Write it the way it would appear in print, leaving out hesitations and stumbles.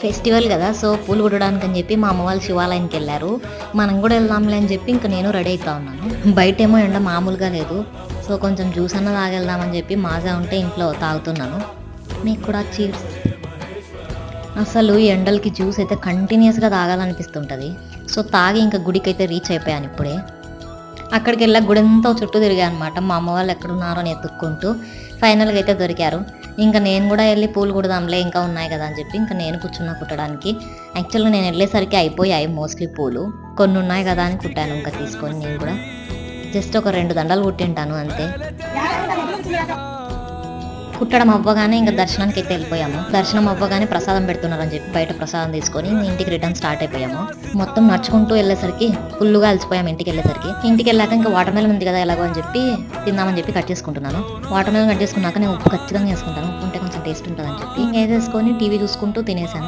Festival కదా, so పూలు కుట్టడానికి అని చెప్పి మా అమ్మ వాళ్ళు శివాలయానికి వెళ్ళారు. మనం కూడా వెళ్దాంలే అని చెప్పి ఇంకా నేను రెడీ అవుతా ఉన్నాను. బయటేమో ఎండ మామూలుగా లేదు, సో కొంచెం జ్యూస్ అన్న తాగెళ్దామని చెప్పి మాజా ఉంటే ఇంట్లో తాగుతున్నాను. మీకు కూడా చీర్స్. అసలు ఈ ఎండలకి జ్యూస్ అయితే కంటిన్యూస్గా తాగాలనిపిస్తుంటుంది. సో తాగి ఇంకా గుడికి అయితే రీచ్ అయిపోయాను ఇప్పుడే. అక్కడికి వెళ్ళా గుడంతా చుట్టూ తిరిగా అనమాట. మా అమ్మ వాళ్ళు ఎక్కడున్నారో అని ఎత్తుక్కుంటూ ఫైనల్గా అయితే దొరికారు. ఇంకా నేను కూడా వెళ్ళి పూలు కుడదాంలే, ఇంకా ఉన్నాయి కదా అని చెప్పి ఇంకా నేను కూర్చున్నా కుట్టడానికి. యాక్చువల్గా నేను వెళ్ళేసరికి అయిపోయాయి మోస్ట్లీ పూలు, కొన్ని ఉన్నాయి కదా అని కుట్టాను ఇంకా తీసుకొని. నేను కూడా జస్ట్ ఒక 2 దండలు కుట్టింటాను అంతే. కుట్టడం అవ్వగానే ఇంకా దర్శనానికి అయితే వెళ్ళిపోయాము. దర్శనం అవ్వగానే ప్రసాదం పెడుతున్నారని చెప్పి బయట ప్రసాదం తీసుకొని ఇంటికి రిటర్న్ స్టార్ట్ అయిపోయాము. మొత్తం నడుచుకుంటూ వెళ్ళేసరికి ఫుల్గా అలసిపోయాము. ఇంటికి వెళ్ళాక ఇంకా వాటర్ మెలన్ ఉంది కదా ఎలాగో అని చెప్పి తిందామని చెప్పి కట్ చేసుకుంటున్నాను. వాటర్ మెలన్ కట్ చేసుకున్నాక నేను ఉప్పు ఖచ్చితంగా వేసుకుంటాను, ఉప్పు ఉంటే కొంచెం టేస్ట్ ఉంటుంది అని చెప్పి ఇంకా వేసుకొని టీవీ చూసుకుంటూ తినేసాను.